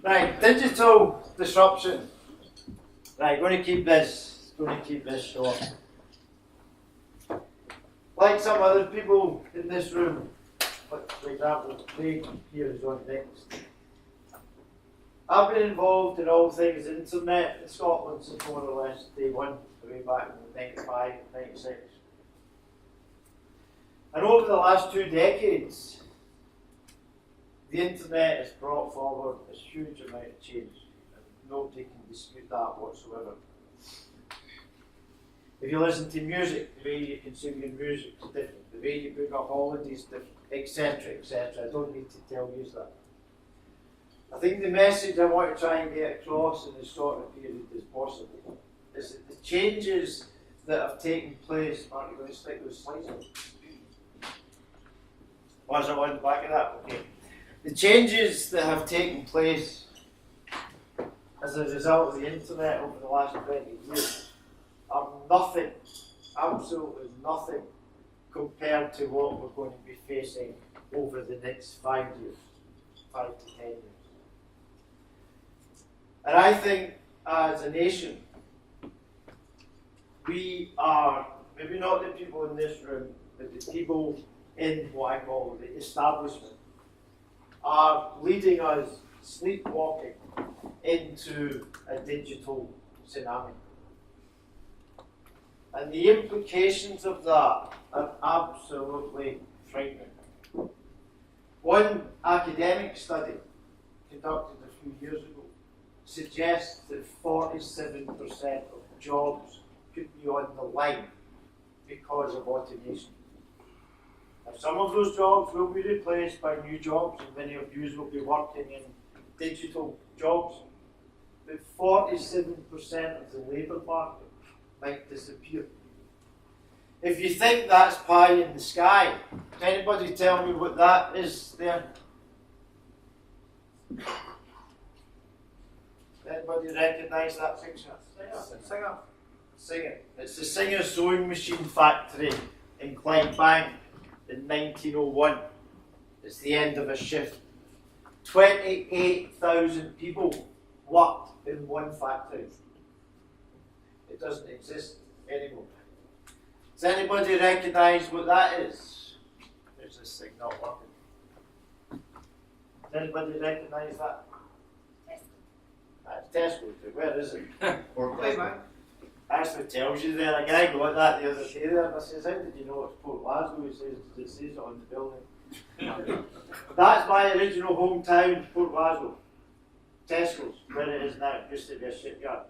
Right, digital disruption. Right, going to keep this short. Like some other people in this room, like for example, Craig here is on next. I've been involved in all things internet in Scotland since more or less day one, way back in 95, 96. And over the last 2 decades, the internet has brought forward a huge amount of change, and nobody can dispute that whatsoever. If you listen to music, the way you consume your music is different, the way you book a holiday is different, etc., etc. I don't need to tell you that. I think the message I want to try and get across in as short a period as possible is that the changes that have taken place, aren't you going to stick those slides on? Was I on the back of that? Okay. The changes that have taken place as a result of the internet over the last 20 years are nothing, absolutely nothing, compared to what we're going to be facing over the next 5 years, 5 to 10 years. And I think as a nation, we are, maybe not the people in this room, but the people in what I call the establishment, are leading us sleepwalking into a digital tsunami. And the implications of that are absolutely frightening. One academic study conducted a few years ago suggests that 47% of jobs could be on the line because of automation. Now, some of those jobs will be replaced by new jobs, and many of you will be working in digital jobs, but 47% of the labour market might disappear. If you think that's pie in the sky, can anybody tell me what that is there? Anybody recognise that picture? Singer. It's the Singer sewing machine factory in Clydebank in 1901. It's the end of a shift. 28,000 people worked in one factory. It doesn't exist anymore. Does anybody recognise what that is? There's this thing not working. Does anybody recognise that? That's Tesco. Where is it? Actually tells you there. A guy got that the other day there, and I says, how did you know it's Port Glasgow? He says, it says it on the building. That's my original hometown, Port Glasgow. Tesco's, where it is now. It used to be a shipyard.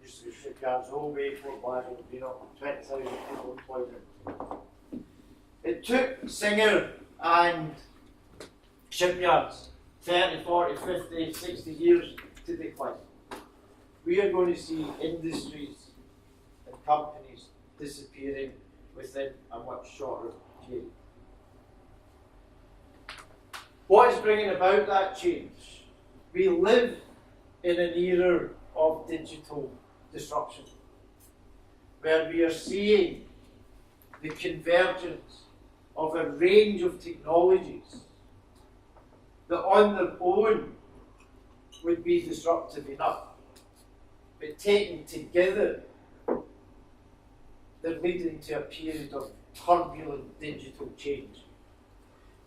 Used to be shipyards the whole way, Port Glasgow, 20,000 people employed in. It took Singer and shipyards 30, 40, 50, 60 years to decline. We are going to see industries and companies disappearing within a much shorter period. What is bringing about that change? We live in an era of digital disruption, where we are seeing the convergence of a range of technologies that on their own would be disruptive enough, but taken together, they're leading to a period of turbulent digital change.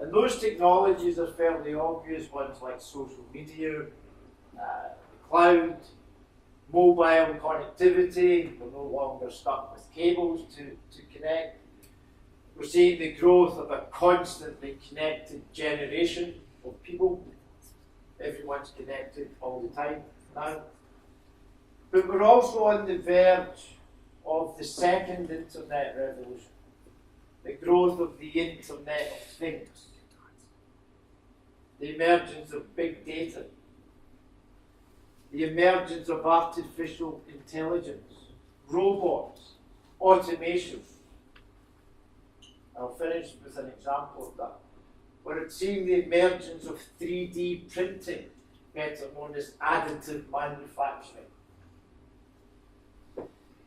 And those technologies are fairly obvious, ones like social media, the cloud, mobile connectivity. We're no longer stuck with cables to connect. We're seeing the growth of a constantly connected generation of people. Everyone's connected all the time now. But we're also on the verge of the second internet revolution, the growth of the Internet of Things, the emergence of big data, the emergence of artificial intelligence, robots, automation. I'll finish with an example of that. We're seeing the emergence of 3D printing, better known as additive manufacturing.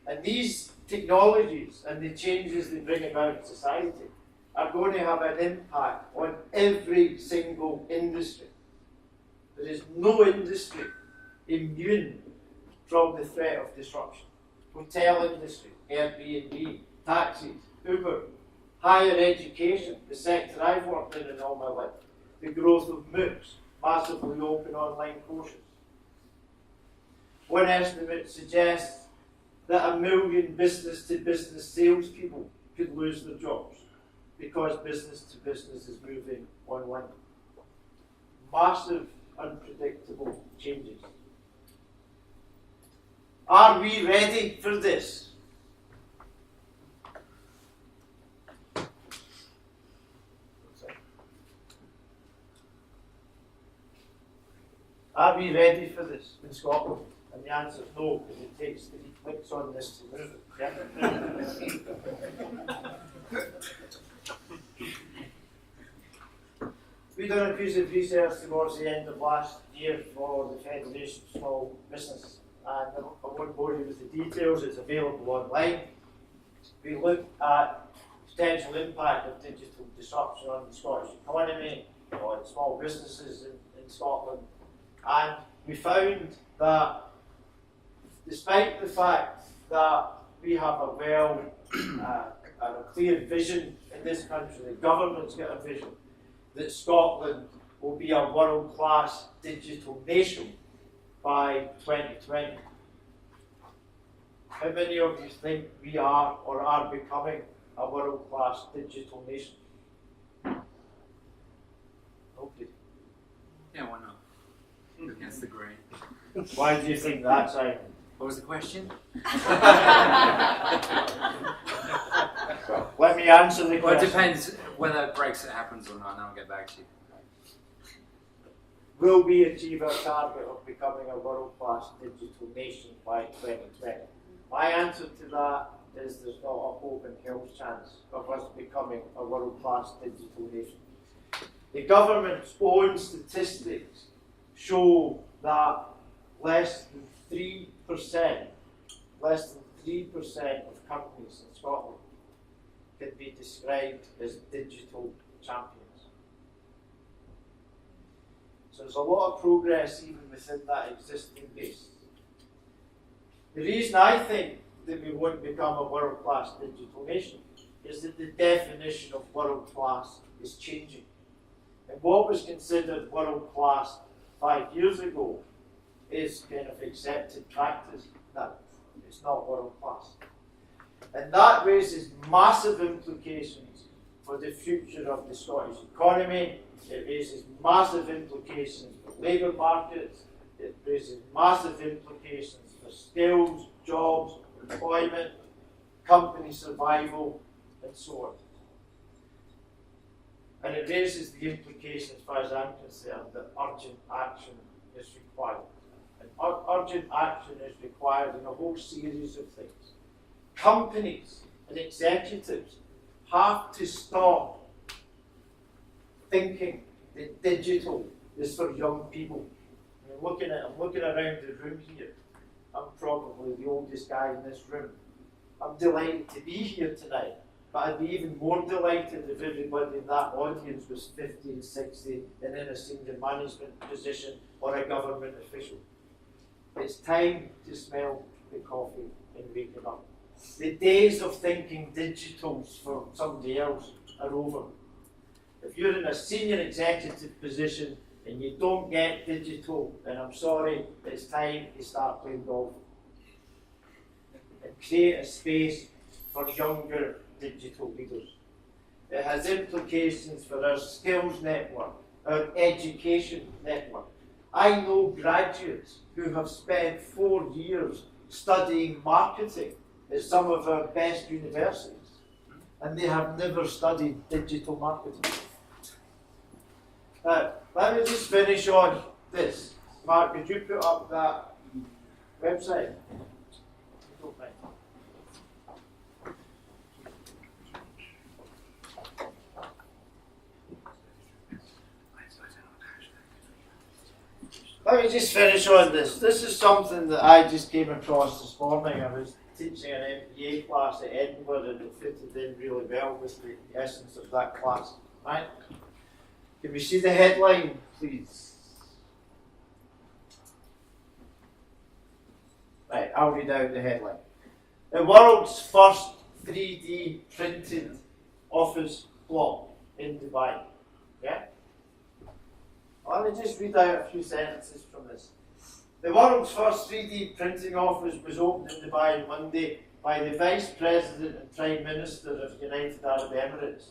And these technologies and the changes they bring about in society are going to have an impact on every single industry. There is no industry immune from the threat of disruption. Hotel industry, Airbnb, taxis, Uber, higher education, the sector I've worked in all my life, the growth of MOOCs, massively open online courses. One estimate suggests that 1 million business-to-business salespeople could lose their jobs because business-to-business is moving online. Massive, unpredictable changes. Are we ready for this? Are we ready for this in Scotland? And the answer is no, because it takes 3 clicks on this to move it. Yeah? We done a piece of research towards the end of last year for the Federation of Small Business, and I won't bore you with the details, it's available online. We looked at potential impact of digital disruption on the Scottish economy, on small businesses in Scotland, and we found that despite the fact that we have a clear vision in this country, the government's got a vision, that Scotland will be a world-class digital nation by 2020. How many of you think we are or are becoming a world-class digital nation? Nobody. Yeah, why not? Against the grain. Why do you think that, Simon? What was the question? Let me answer the question. Well, it depends whether Brexit happens or not, and I'll get back to you. Will we achieve our target of becoming a world-class digital nation by 2020? My answer to that is there's not a hope in hell's chance of us becoming a world-class digital nation. The government's own statistics show that less than 3% of companies in Scotland can be described as digital champions. So there's a lot of progress even within that existing base. The reason I think that we won't become a world-class digital nation is that the definition of world-class is changing. And what was considered world-class 5 years ago is kind of accepted practice. No, it's not world-class. And that raises massive implications for the future of the Scottish economy. It raises massive implications for labour markets. It raises massive implications for skills, jobs, employment, company survival, and so on. And it raises the implication, as far as I'm concerned, that urgent action is required. And urgent action is required in a whole series of things. Companies and executives have to stop thinking that digital is for young people. I'm looking around the room here. I'm probably the oldest guy in this room. I'm delighted to be here tonight, but I'd be even more delighted if everybody in that audience was 50 and 60 and in a senior management position or a government official. It's time to smell the coffee and wake it up. The days of thinking digitals for somebody else are over. If you're in a senior executive position and you don't get digital, then I'm sorry, it's time to start playing golf. And create a space for younger digital leaders. It has implications for our skills network, our education network. I know graduates who have spent 4 years studying marketing at some of our best universities, and they have never studied digital marketing. Let me just finish on this. Mark, could you put up that website? Let me just finish on this. This is something that I just came across this morning. I was teaching an MBA class at Edinburgh and it fitted in really well with the essence of that class. Right? Can we see the headline, please? Right, I'll read out the headline. The world's first 3D printed office block in Dubai. Yeah? Let me just read out a few sentences from this. The world's first 3D printing office was opened in Dubai on Monday by the Vice President and Prime Minister of the United Arab Emirates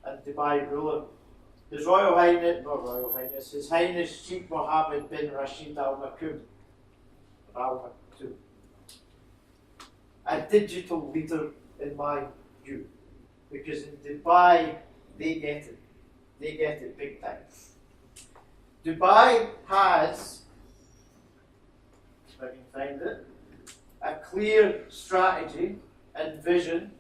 and Dubai ruler. His His Highness Sheikh Mohammed bin Rashid Al Maktoum. A digital leader in my view. Because in Dubai, they get it. They get it big time. Dubai has, if I can find it, a clear strategy and vision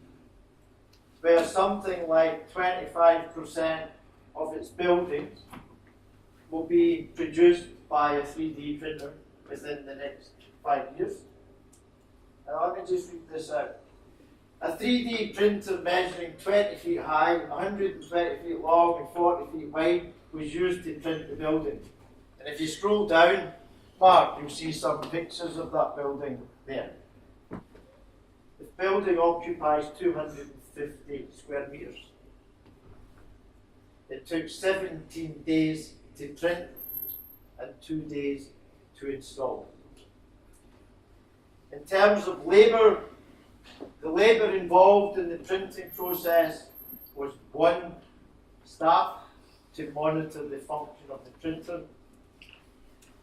where something like 25% of its buildings will be produced by a 3D printer within the next 5 years. Now let me just read this out. A 3D printer measuring 20 feet high, 120 feet long and 40 feet wide was used to print the building. And if you scroll down, Mark, you'll see some pictures of that building there. The building occupies 250 square meters. It took 17 days to print and 2 days to install. In terms of labour, the labour involved in the printing process was 1 staff to monitor the function of the printer,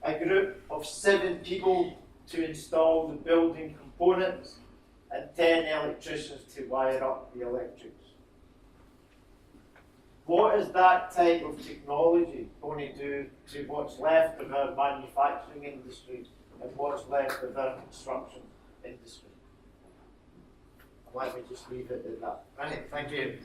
a group of 7 people to install the building components, and 10 electricians to wire up the electrics. What is that type of technology going to do to what's left of our manufacturing industry and what's left of our construction industry? Let me just leave it at that. Right, thank you.